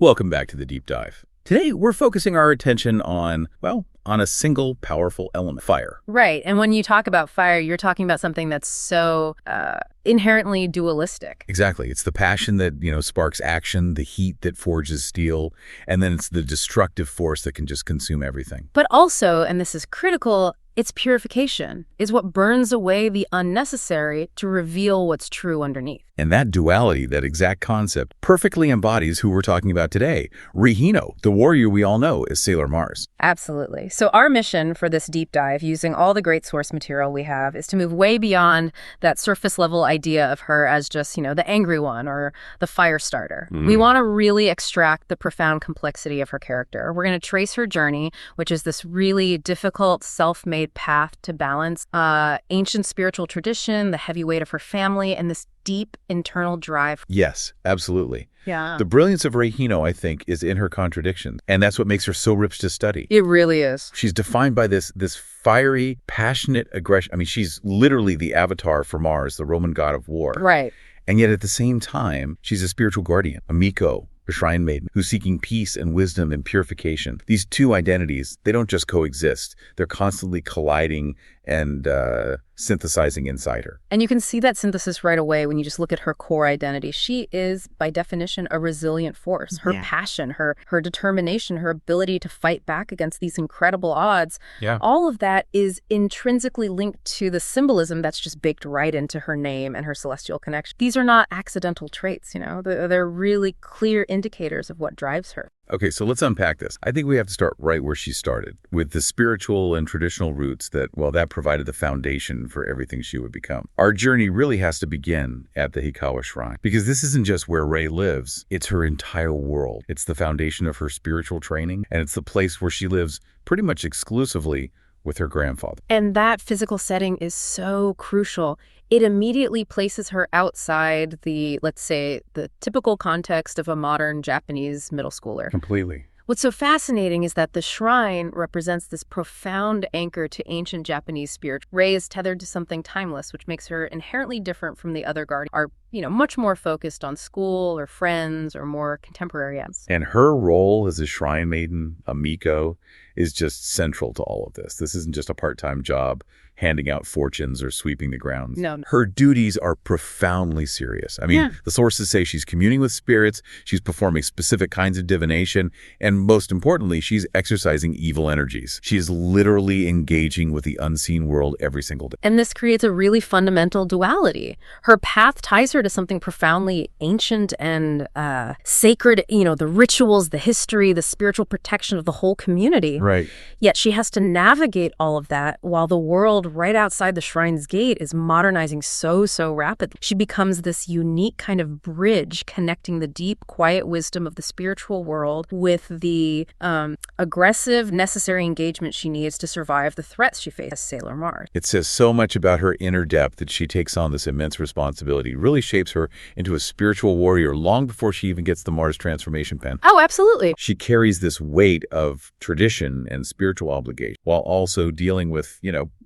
Welcome back to the Deep Dive. Today, we're focusing our attention on, on a single powerful element, fire. Right. And when you talk about fire, you're talking about something that's so inherently dualistic. Exactly. It's the passion that, sparks action, the heat that forges steel, and then it's the destructive force that can just consume everything. But also, and this is critical, its purification is what burns away the unnecessary to reveal what's true underneath. And that duality, that exact concept, perfectly embodies who we're talking about today. Rei Hino, the warrior we all know as Sailor Mars. Absolutely. So our mission for this deep dive, using all the great source material we have, is to move way beyond that surface level idea of her as just, the angry one or the fire starter. We want to really extract the profound complexity of her character. We're going to trace her journey, which is this really difficult, self-made path to balance ancient spiritual tradition, the heavy weight of her family, and this deep internal drive. Yes, absolutely. Yeah. The brilliance of Rei Hino, I think, is in her contradictions, and that's what makes her so rich to study. It really is. She's defined by this fiery, passionate aggression. I mean, she's literally the avatar for Mars, the Roman god of war. Right. And yet at the same time, she's a spiritual guardian, a Miko, a shrine maiden, who's seeking peace and wisdom and purification. These two identities, they don't just coexist. They're constantly colliding and synthesizing inside her. And you can see that synthesis right away when you just look at her core identity. She is, by definition, a resilient force. Her passion, her determination, her ability to fight back against these incredible odds, all of that is intrinsically linked to the symbolism that's just baked right into her name and her celestial connection. These are not accidental traits, They're really clear indicators of what drives her. Okay, so let's unpack this. I think we have to start right where she started, with the spiritual and traditional roots that provided the foundation for everything she would become. Our journey really has to begin at the Hikawa Shrine, because this isn't just where Rei lives, it's her entire world. It's the foundation of her spiritual training, and it's the place where she lives pretty much exclusively with her grandfather. And that physical setting is so crucial. It immediately places her outside let's say, the typical context of a modern Japanese middle schooler. Completely. What's so fascinating is that the shrine represents this profound anchor to ancient Japanese spirit. Rei is tethered to something timeless, which makes her inherently different from the other guardians, are much more focused on school or friends or more contemporary ends. And her role as a shrine maiden, a Miko, is just central to all of this. This isn't just a part-time job handing out fortunes or sweeping the grounds. No. Her duties are profoundly serious. I mean, the sources say she's communing with spirits, she's performing specific kinds of divination, and most importantly, she's exercising evil energies. She is literally engaging with the unseen world every single day. And this creates a really fundamental duality. Her path ties her to something profoundly ancient and sacred, the rituals, the history, the spiritual protection of the whole community. Right. Yet she has to navigate all of that while the world right outside the shrine's gate is modernizing so rapidly. She becomes this unique kind of bridge connecting the deep, quiet wisdom of the spiritual world with the aggressive, necessary engagement she needs to survive the threats she faces as Sailor Mars. It says so much about her inner depth that she takes on this immense responsibility. It really shapes her into a spiritual warrior long before she even gets the Mars transformation pen. Oh, absolutely. She carries this weight of tradition and spiritual obligation while also dealing with,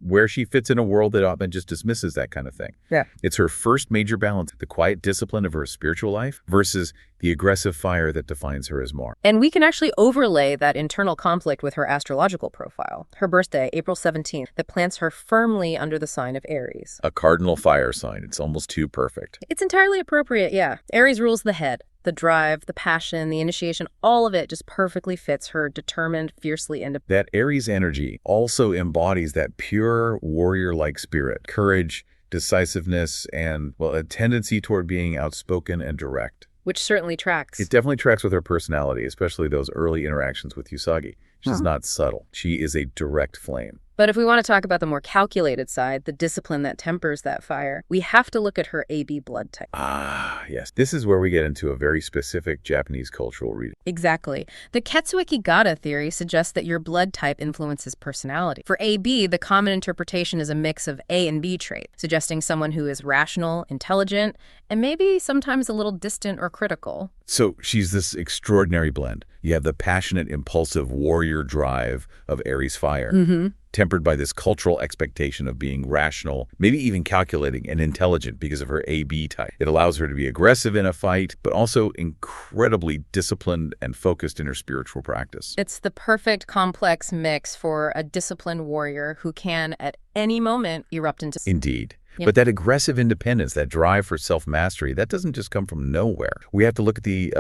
where she fits in a world that often just dismisses that kind of thing. Yeah. It's her first major balance, the quiet discipline of her spiritual life versus the aggressive fire that defines her as Mars. And we can actually overlay that internal conflict with her astrological profile. Her birthday, April 17th, that plants her firmly under the sign of Aries. A cardinal fire sign. It's almost too perfect. It's entirely appropriate, yeah. Aries rules the head. The drive, the passion, the initiation, all of it just perfectly fits her determined, fiercely independent. That Aries energy also embodies that pure warrior-like spirit, courage, decisiveness, and, a tendency toward being outspoken and direct. Which certainly tracks. It definitely tracks with her personality, especially those early interactions with Usagi. She's not subtle. She is a direct flame. But if we want to talk about the more calculated side, the discipline that tempers that fire, we have to look at her AB blood type. Ah, yes. This is where we get into a very specific Japanese cultural reading. Exactly. The Ketsueki-Gata theory suggests that your blood type influences personality. For AB, the common interpretation is a mix of A and B traits, suggesting someone who is rational, intelligent, and maybe sometimes a little distant or critical. So she's this extraordinary blend. You have the passionate, impulsive warrior drive of Aries fire. tempered by this cultural expectation of being rational, maybe even calculating and intelligent because of her AB type. It allows her to be aggressive in a fight, but also incredibly disciplined and focused in her spiritual practice. It's the perfect complex mix for a disciplined warrior who can, at any moment, erupt into... Indeed. Yeah. But that aggressive independence, that drive for self-mastery, that doesn't just come from nowhere. We have to look at the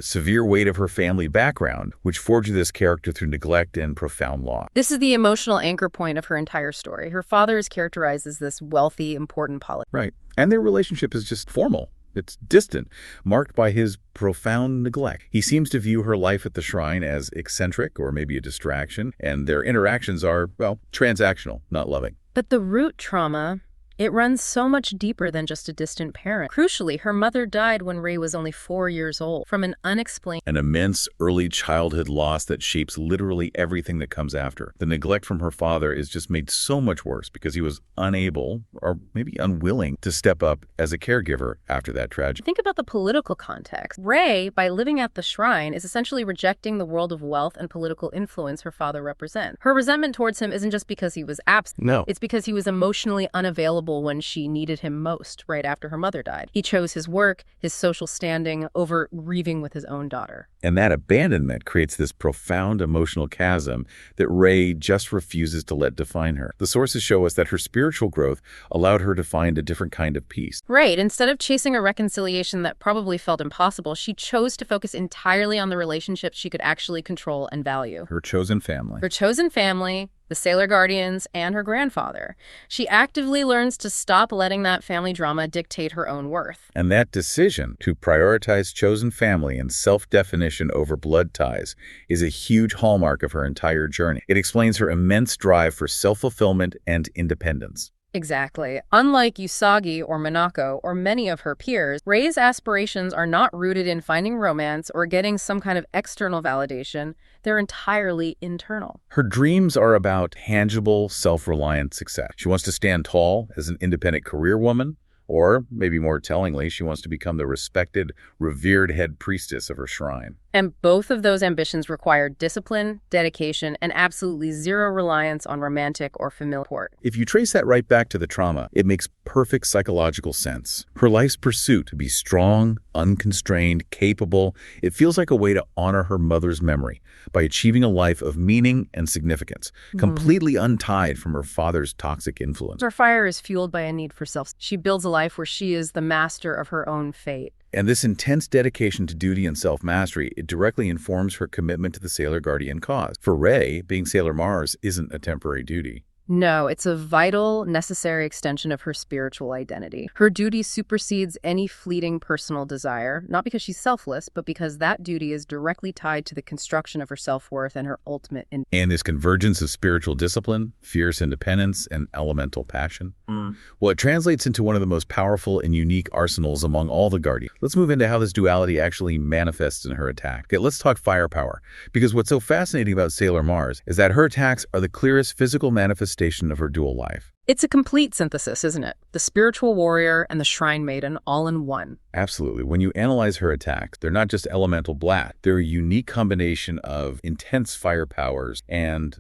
severe weight of her family background, which forged this character through neglect and profound loss. This is the emotional anchor point of her entire story. Her father is characterized as this wealthy, important politician. Right. And their relationship is just formal. It's distant, marked by his profound neglect. He seems to view her life at the shrine as eccentric or maybe a distraction, and their interactions are, well, transactional, not loving. But the root trauma... it runs so much deeper than just a distant parent. Crucially, her mother died when Rei was only 4 years old from an unexplained... an immense early childhood loss that shapes literally everything that comes after. The neglect from her father is just made so much worse because he was unable, or maybe unwilling, to step up as a caregiver after that tragedy. Think about the political context. Rei, by living at the shrine, is essentially rejecting the world of wealth and political influence her father represents. Her resentment towards him isn't just because he was absent. No. It's because he was emotionally unavailable when she needed him most, right after her mother died. He chose his work, his social standing, over grieving with his own daughter. And that abandonment creates this profound emotional chasm that Rei just refuses to let define her. The sources show us that her spiritual growth allowed her to find a different kind of peace. Right. Instead of chasing a reconciliation that probably felt impossible, she chose to focus entirely on the relationships she could actually control and value. Her chosen family. Her chosen family, the Sailor Guardians, and her grandfather. She actively learns to stop letting that family drama dictate her own worth. And that decision to prioritize chosen family and self-definition over blood ties is a huge hallmark of her entire journey. It explains her immense drive for self-fulfillment and independence. Exactly. Unlike Usagi or Minako or many of her peers, Rei's aspirations are not rooted in finding romance or getting some kind of external validation. They're entirely internal. Her dreams are about tangible, self-reliant success. She wants to stand tall as an independent career woman, or maybe more tellingly, she wants to become the respected, revered head priestess of her shrine. And both of those ambitions require discipline, dedication, and absolutely zero reliance on romantic or familial support. If you trace that right back to the trauma, it makes perfect psychological sense. Her life's pursuit to be strong, unconstrained, capable, it feels like a way to honor her mother's memory by achieving a life of meaning and significance, completely untied from her father's toxic influence. Her fire is fueled by a need for self. She builds a life where she is the master of her own fate. And this intense dedication to duty and self-mastery, it directly informs her commitment to the Sailor Guardian cause. For Rei, being Sailor Mars isn't a temporary duty. No, it's a vital, necessary extension of her spiritual identity. Her duty supersedes any fleeting personal desire, not because she's selfless, but because that duty is directly tied to the construction of her self-worth and her ultimate... And this convergence of spiritual discipline, fierce independence, and elemental passion, well, it translates into one of the most powerful and unique arsenals among all the Guardians. Let's move into how this duality actually manifests in her attack. Okay, let's talk firepower, because what's so fascinating about Sailor Mars is that her attacks are the clearest physical manifestation of her dual life. It's a complete synthesis, isn't it? The spiritual warrior and the shrine maiden all in one. Absolutely. When you analyze her attacks, they're not just elemental blast. They're a unique combination of intense fire powers and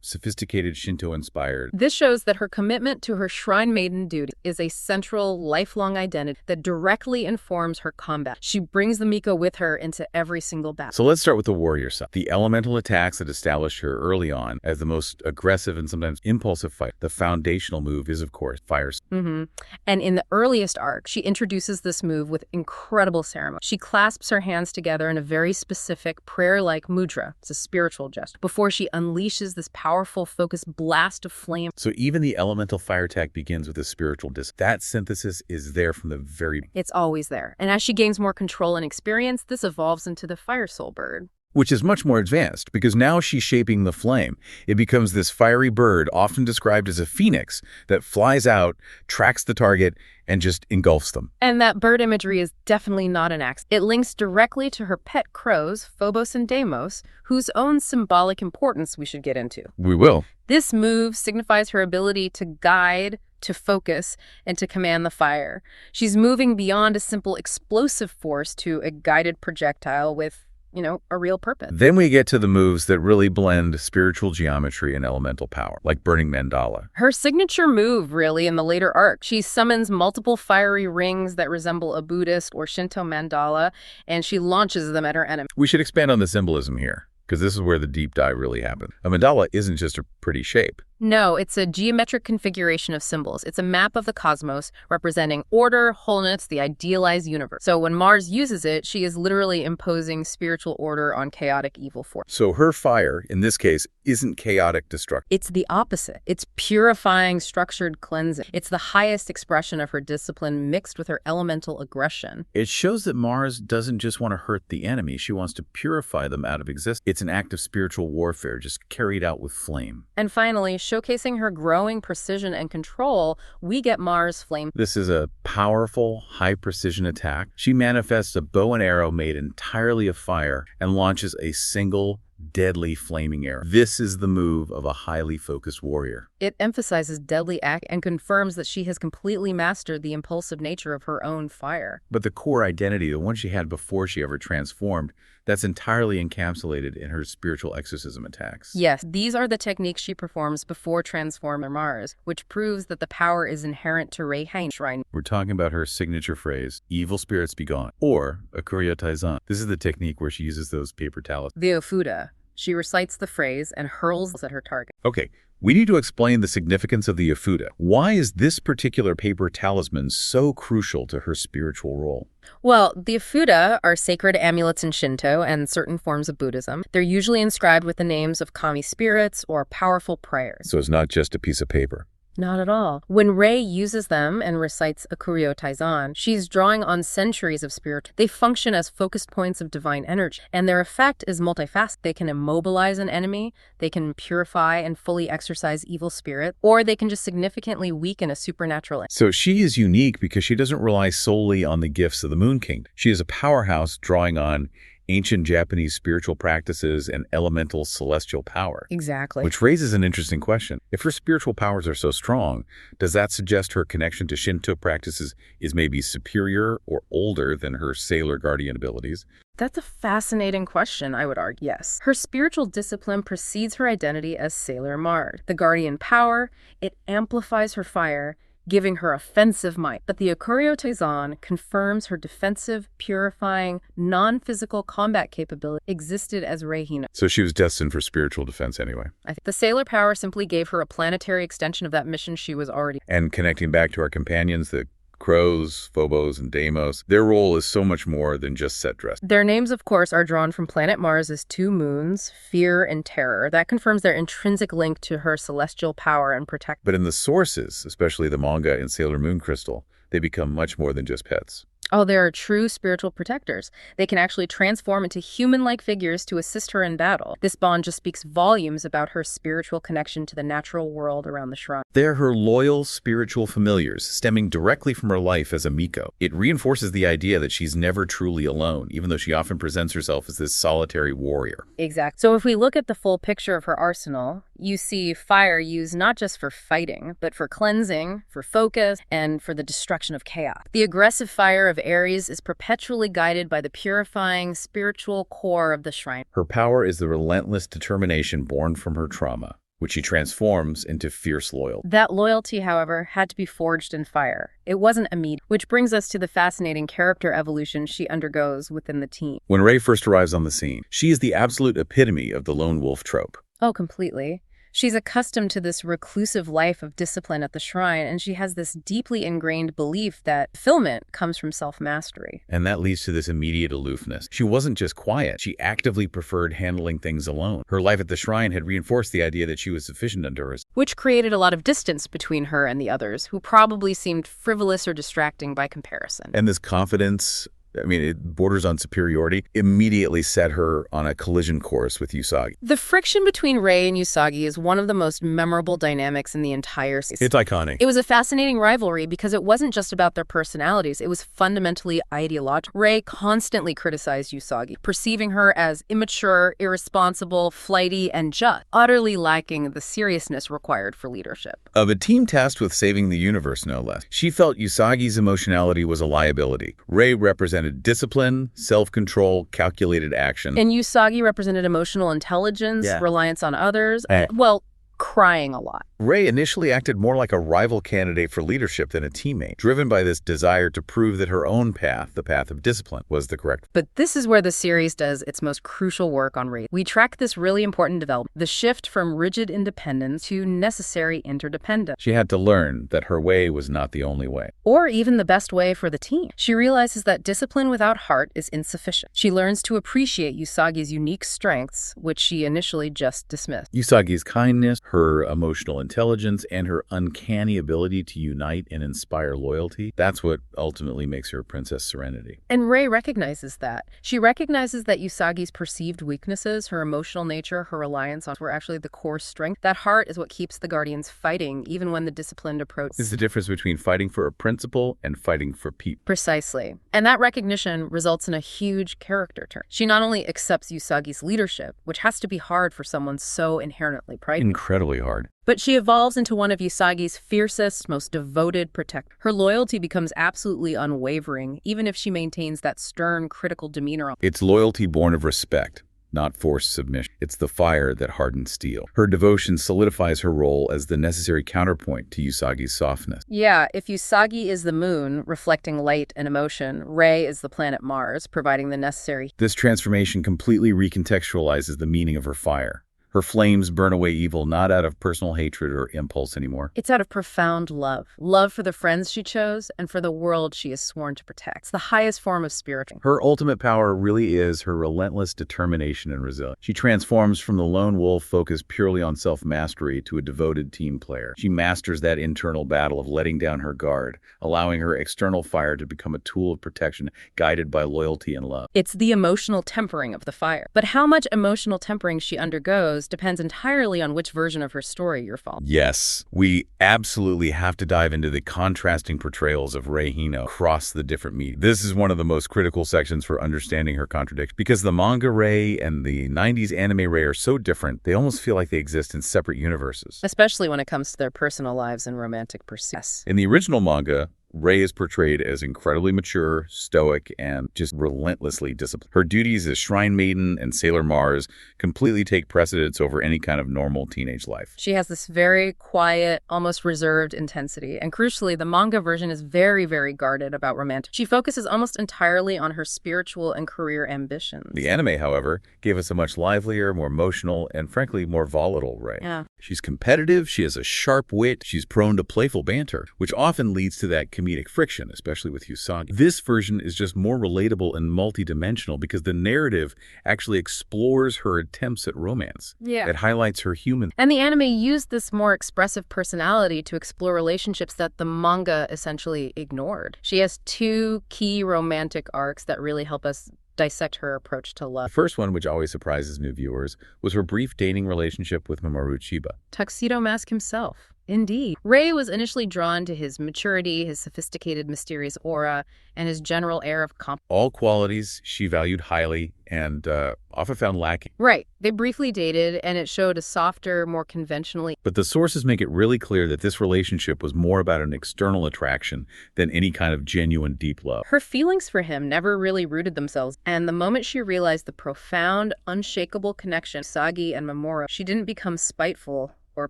sophisticated Shinto-inspired. This shows that her commitment to her shrine maiden duty is a central, lifelong identity that directly informs her combat. She brings the Miko with her into every single battle. So let's start with the warrior side. The elemental attacks that established her early on as the most aggressive and sometimes impulsive fight. The foundational move is, of course, fire. And in the earliest arc, she introduces this move with incredible ceremony. She clasps her hands together in a very specific prayer-like mudra. It's a spiritual gesture. Before she unleashes this powerful, focused blast of flame. So even the elemental fire attack begins with a spiritual discipline. That synthesis is there from the very beginning. It's always there. And as she gains more control and experience, this evolves into the fire soul bird. Which is much more advanced, because now she's shaping the flame. It becomes this fiery bird, often described as a phoenix, that flies out, tracks the target, and just engulfs them. And that bird imagery is definitely not an accident. It links directly to her pet crows, Phobos and Deimos, whose own symbolic importance we should get into. We will. This move signifies her ability to guide, to focus, and to command the fire. She's moving beyond a simple explosive force to a guided projectile with a real purpose. Then we get to the moves that really blend spiritual geometry and elemental power, like burning mandala. Her signature move, really, in the later arc, she summons multiple fiery rings that resemble a Buddhist or Shinto mandala, and she launches them at her enemy. We should expand on the symbolism here, because this is where the deep dive really happens. A mandala isn't just a pretty shape. No, it's a geometric configuration of symbols. It's a map of the cosmos representing order, wholeness, the idealized universe. So when Mars uses it, she is literally imposing spiritual order on chaotic evil force. So her fire, in this case, isn't chaotic destruction. It's the opposite. It's purifying, structured cleansing. It's the highest expression of her discipline mixed with her elemental aggression. It shows that Mars doesn't just want to hurt the enemy. She wants to purify them out of existence. It's an act of spiritual warfare, just carried out with flame. And finally, showcasing her growing precision and control, we get Mars Flame. This is a powerful, high-precision attack. She manifests a bow and arrow made entirely of fire and launches a single, deadly flaming arrow. This is the move of a highly focused warrior. It emphasizes deadly act and confirms that she has completely mastered the impulsive nature of her own fire. But the core identity, the one she had before she ever transformed, that's entirely encapsulated in her spiritual exorcism attacks. Yes, these are the techniques she performs before transforming Mars, which proves that the power is inherent to Rei Hino Shrine. We're talking about her signature phrase, evil spirits be gone, or Akurio Taizan. This is the technique where she uses those paper talismans. The Ofuda. She recites the phrase and hurls at her target. Okay, we need to explain the significance of the Ofuda. Why is this particular paper talisman so crucial to her spiritual role? Well, the Ofuda are sacred amulets in Shinto and certain forms of Buddhism. They're usually inscribed with the names of kami spirits or powerful prayers. So it's not just a piece of paper. Not at all. When Rei uses them and recites Akurio Taizan, she's drawing on centuries of spirit. They function as focused points of divine energy, and their effect is multifaceted. They can immobilize an enemy, they can purify and fully exorcise evil spirit, or they can just significantly weaken a supernatural enemy. So she is unique because she doesn't rely solely on the gifts of the Moon Kingdom. She is a powerhouse drawing on ancient Japanese spiritual practices and elemental celestial power. Exactly. Which raises an interesting question. If her spiritual powers are so strong, does that suggest her connection to Shinto practices is maybe superior or older than her sailor guardian abilities? That's a fascinating question, I would argue. Yes. Her spiritual discipline precedes her identity as Sailor Mars. The guardian power, it amplifies her fire, giving her offensive might. But the Akurio Taizan confirms her defensive, purifying, non-physical combat capability existed as Rei Hino. So she was destined for spiritual defense anyway. I think the sailor power simply gave her a planetary extension of that mission she was already. And connecting back to our companions, the Crows, Phobos, and Deimos, their role is so much more than just set dress. Their names, of course, are drawn from planet Mars' two moons, Fear and Terror. That confirms their intrinsic link to her celestial power and protection. But in the sources, especially the manga and Sailor Moon Crystal, they become much more than just pets. Oh, they are true spiritual protectors. They can actually transform into human-like figures to assist her in battle. This bond just speaks volumes about her spiritual connection to the natural world around the shrine. They're her loyal spiritual familiars, stemming directly from her life as a Miko. It reinforces the idea that she's never truly alone, even though she often presents herself as this solitary warrior. Exactly. So if we look at the full picture of her arsenal, you see fire used not just for fighting, but for cleansing, for focus, and for the destruction of chaos. The aggressive fire of Aries is perpetually guided by the purifying spiritual core of the shrine. Her power is the relentless determination born from her trauma, which she transforms into fierce loyalty. That loyalty, however, had to be forged in fire. It wasn't immediate, which brings us to the fascinating character evolution she undergoes within the team. When Rei first arrives on the scene, she is the absolute epitome of the lone wolf trope. Oh, completely. She's accustomed to this reclusive life of discipline at the shrine, and she has this deeply ingrained belief that fulfillment comes from self-mastery. And that leads to this immediate aloofness. She wasn't just quiet. She actively preferred handling things alone. Her life at the shrine had reinforced the idea that she was sufficient unto herself, which created a lot of distance between her and the others, who probably seemed frivolous or distracting by comparison. And this confidence, it borders on superiority, immediately set her on a collision course with Usagi. The friction between Rei and Usagi is one of the most memorable dynamics in the entire season. It's iconic. It was a fascinating rivalry because it wasn't just about their personalities. It was fundamentally ideological. Rei constantly criticized Usagi, perceiving her as immature, irresponsible, flighty, and just, utterly lacking the seriousness required for leadership. Of a team tasked with saving the universe, no less. She felt Usagi's emotionality was a liability. Rei represented represented discipline, self-control, calculated action. And Usagi represented emotional intelligence, reliance on others, well, crying a lot. Rei initially acted more like a rival candidate for leadership than a teammate, driven by this desire to prove that her own path, the path of discipline, was the correct. But this is where the series does its most crucial work on Rei. We track this really important development, the shift from rigid independence to necessary interdependence. She had to learn that her way was not the only way. Or even the best way for the team. She realizes that discipline without heart is insufficient. She learns to appreciate Usagi's unique strengths, which she initially just dismissed. Usagi's kindness, her emotional intelligence, and her uncanny ability to unite and inspire loyalty, that's what ultimately makes her Princess Serenity. And Rei recognizes that. She recognizes that Usagi's perceived weaknesses, her emotional nature, her reliance on were actually the core strength. That heart is what keeps the Guardians fighting, even when the disciplined approach is the difference between fighting for a principle and fighting for people. Precisely. And that recognition results in a huge character turn. She not only accepts Usagi's leadership, which has to be hard for someone so inherently prideful. Incredibly hard. But she evolves into one of Usagi's fiercest, most devoted protectors. Her loyalty becomes absolutely unwavering, even if she maintains that stern, critical demeanor. It's loyalty born of respect, not forced submission. It's the fire that hardens steel. Her devotion solidifies her role as the necessary counterpoint to Usagi's softness. Yeah, if Usagi is the moon, reflecting light and emotion, Rei is the planet Mars, providing the necessary. This transformation completely recontextualizes the meaning of her fire. Her flames burn away evil not out of personal hatred or impulse anymore. It's out of profound love. Love for the friends she chose and for the world she is sworn to protect. It's the highest form of spiritual. Her ultimate power really is her relentless determination and resilience. She transforms from the lone wolf focused purely on self-mastery to a devoted team player. She masters that internal battle of letting down her guard, allowing her external fire to become a tool of protection guided by loyalty and love. It's the emotional tempering of the fire. But how much emotional tempering she undergoes depends entirely on which version of her story you're following. Yes, we absolutely have to dive into the contrasting portrayals of Rei Hino across the different media. This is one of the most critical sections for understanding her contradiction, because the manga Rei and the 90s anime Rei are so different, they almost feel like they exist in separate universes. Especially when it comes to their personal lives and romantic pursuits. In the original manga, Rei is portrayed as incredibly mature, stoic, and just relentlessly disciplined. Her duties as Shrine Maiden and Sailor Mars completely take precedence over any kind of normal teenage life. She has this very quiet, almost reserved intensity. And crucially, the manga version is very, very guarded about romantic. She focuses almost entirely on her spiritual and career ambitions. The anime, however, gave us a much livelier, more emotional, and frankly, more volatile Rei. Yeah. She's competitive, she has a sharp wit, she's prone to playful banter, which often leads to that comedic friction, especially with Usagi. This version is just more relatable and multidimensional because the narrative actually explores her attempts at romance. Yeah. It highlights her human. And the anime used this more expressive personality to explore relationships that the manga essentially ignored. She has two key romantic arcs that really help us dissect her approach to love. The first one, which always surprises new viewers, was her brief dating relationship with Mamoru Chiba. Tuxedo Mask himself. Indeed. Rei was initially drawn to his maturity, his sophisticated, mysterious aura, and his general air of confidence. All qualities she valued highly and often found lacking. Right. They briefly dated, and it showed a softer, more conventionally. But the sources make it really clear that this relationship was more about an external attraction than any kind of genuine deep love. Her feelings for him never really rooted themselves, and the moment she realized the profound, unshakable connection Usagi and Mamoru, she didn't become spiteful or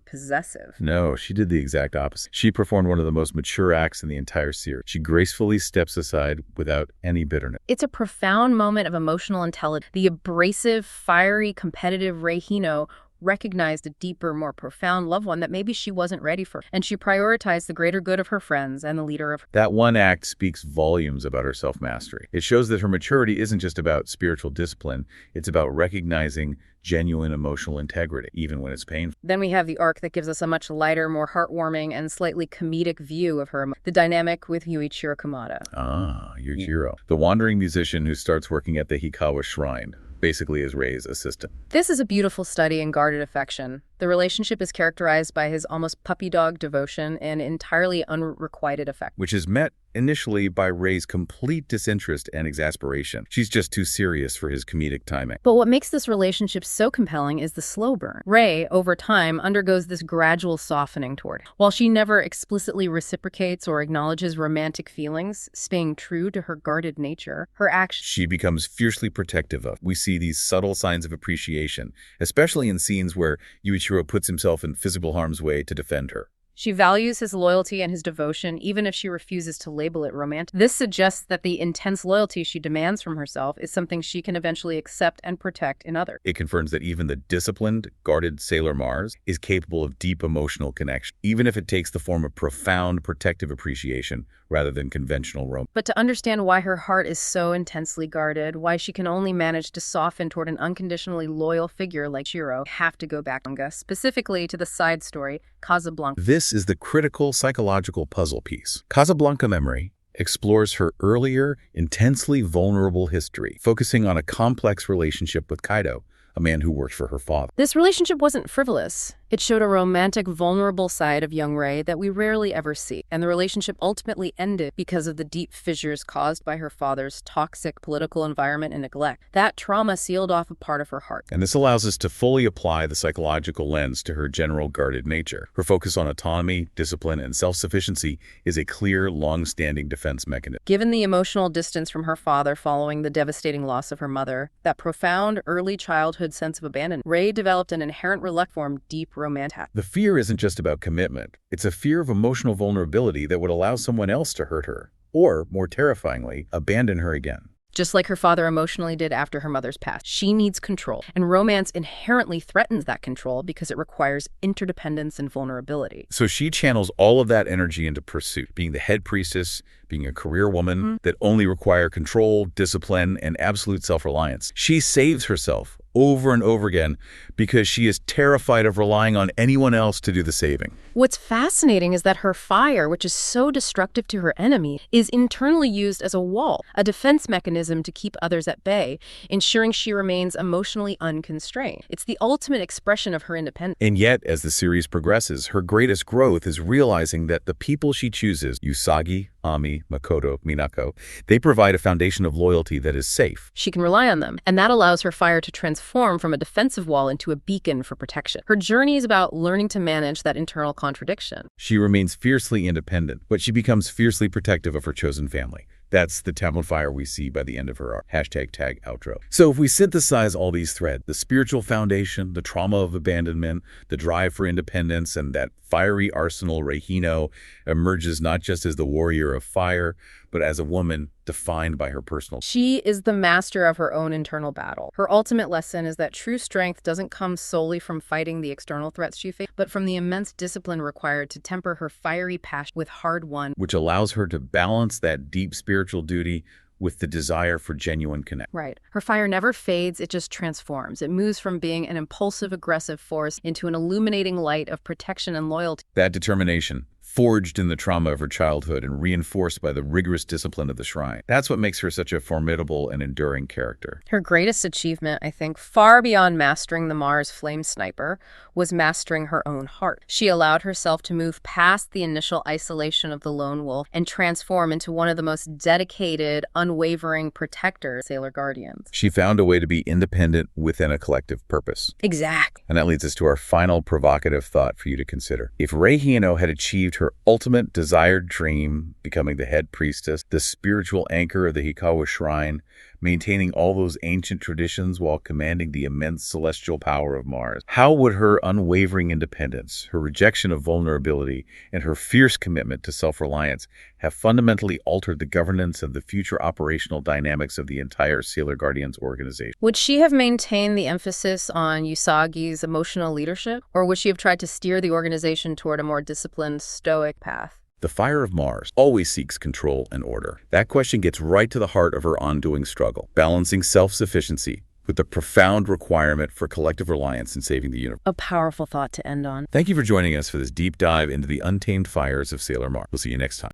possessive. No, she did the exact opposite. She performed one of the most mature acts in the entire series. She gracefully steps aside without any bitterness. It's a profound moment of emotional intelligence. The abrasive, fiery, competitive Rei Hino recognized a deeper, more profound loved one that maybe she wasn't ready for, and she prioritized the greater good of her friends and the leader of her. That one act speaks volumes about her self-mastery. It shows that her maturity isn't just about spiritual discipline, it's about recognizing genuine emotional integrity, even when it's painful. Then we have the arc that gives us a much lighter, more heartwarming, and slightly comedic view of her, the dynamic with Yuichiro Kamada. Ah, Yuichiro, the wandering musician who starts working at the Hikawa Shrine, basically as Rei's assistant. This is a beautiful study in guarded affection. The relationship is characterized by his almost puppy dog devotion and entirely unrequited affection. Which is met initially by Rei's complete disinterest and exasperation. She's just too serious for his comedic timing. But what makes this relationship so compelling is the slow burn. Rei, over time, undergoes this gradual softening toward him. While she never explicitly reciprocates or acknowledges romantic feelings, staying true to her guarded nature, her actions She becomes fiercely protective of. We see these subtle signs of appreciation, especially in scenes where Yuichiro puts himself in physical harm's way to defend her. She values his loyalty and his devotion, even if she refuses to label it romantic. This suggests that the intense loyalty she demands from herself is something she can eventually accept and protect in others. It confirms that even the disciplined, guarded Sailor Mars is capable of deep emotional connection, even if it takes the form of profound protective appreciation rather than conventional romance. But to understand why her heart is so intensely guarded, why she can only manage to soften toward an unconditionally loyal figure like Shiro, we have to go back, specifically to the side story, Casablanca. This is the critical psychological puzzle piece. Casablanca Memory explores her earlier, intensely vulnerable history, focusing on a complex relationship with Kaido, a man who worked for her father. This relationship wasn't frivolous. It showed a romantic, vulnerable side of young Rei that we rarely ever see, and the relationship ultimately ended because of the deep fissures caused by her father's toxic political environment and neglect. That trauma sealed off a part of her heart. And this allows us to fully apply the psychological lens to her general guarded nature. Her focus on autonomy, discipline, and self-sufficiency is a clear, long-standing defense mechanism. Given the emotional distance from her father following the devastating loss of her mother, that profound early childhood sense of abandonment, Rei developed an inherent reluctance form deep romantic. The fear isn't just about commitment. It's a fear of emotional vulnerability that would allow someone else to hurt her, or, more terrifyingly, abandon her again. Just like her father emotionally did after her mother's passing. She needs control, and romance inherently threatens that control because it requires interdependence and vulnerability. So she channels all of that energy into pursuit, being the head priestess, being a career woman that only require control, discipline, and absolute self-reliance. She saves herself over and over again because she is terrified of relying on anyone else to do the saving. What's fascinating is that her fire, which is so destructive to her enemy, is internally used as a wall, a defense mechanism to keep others at bay, ensuring she remains emotionally unconstrained. It's the ultimate expression of her independence. And yet, as the series progresses, her greatest growth is realizing that the people she chooses, Usagi, Ami, Makoto, Minako, they provide a foundation of loyalty that is safe. She can rely on them, and that allows her fire to transform from a defensive wall into a beacon for protection. Her journey is about learning to manage that internal contradiction. She remains fiercely independent, but she becomes fiercely protective of her chosen family. That's the Tamil fire we see by the end of her arc. #tag outro. So if we synthesize all these threads, the spiritual foundation, the trauma of abandonment, the drive for independence, and that fiery arsenal, Rei Hino emerges not just as the warrior of fire, but as a woman defined by her personal. She is the master of her own internal battle. Her ultimate lesson is that true strength doesn't come solely from fighting the external threats she faces, but from the immense discipline required to temper her fiery passion with hard-won, which allows her to balance that deep spiritual duty with the desire for genuine connection. Right. Her fire never fades, it just transforms. It moves from being an impulsive, aggressive force into an illuminating light of protection and loyalty. That determination, forged in the trauma of her childhood and reinforced by the rigorous discipline of the shrine. That's what makes her such a formidable and enduring character. Her greatest achievement, I think, far beyond mastering the Mars flame sniper, was mastering her own heart. She allowed herself to move past the initial isolation of the lone wolf and transform into one of the most dedicated, unwavering protectors, Sailor Guardians. She found a way to be independent within a collective purpose. Exactly. And that leads us to our final provocative thought for you to consider. If Rei Hino had achieved her ultimate desired dream, becoming the head priestess, the spiritual anchor of the Hikawa Shrine, maintaining all those ancient traditions while commanding the immense celestial power of Mars, how would her unwavering independence, her rejection of vulnerability, and her fierce commitment to self-reliance have fundamentally altered the governance and the future operational dynamics of the entire Sailor Guardians organization? Would she have maintained the emphasis on Usagi's emotional leadership, or would she have tried to steer the organization toward a more disciplined, stoic path? The fire of Mars always seeks control and order. That question gets right to the heart of her ongoing struggle, balancing self-sufficiency with the profound requirement for collective reliance in saving the universe. A powerful thought to end on. Thank you for joining us for this deep dive into the untamed fires of Sailor Mars. We'll see you next time.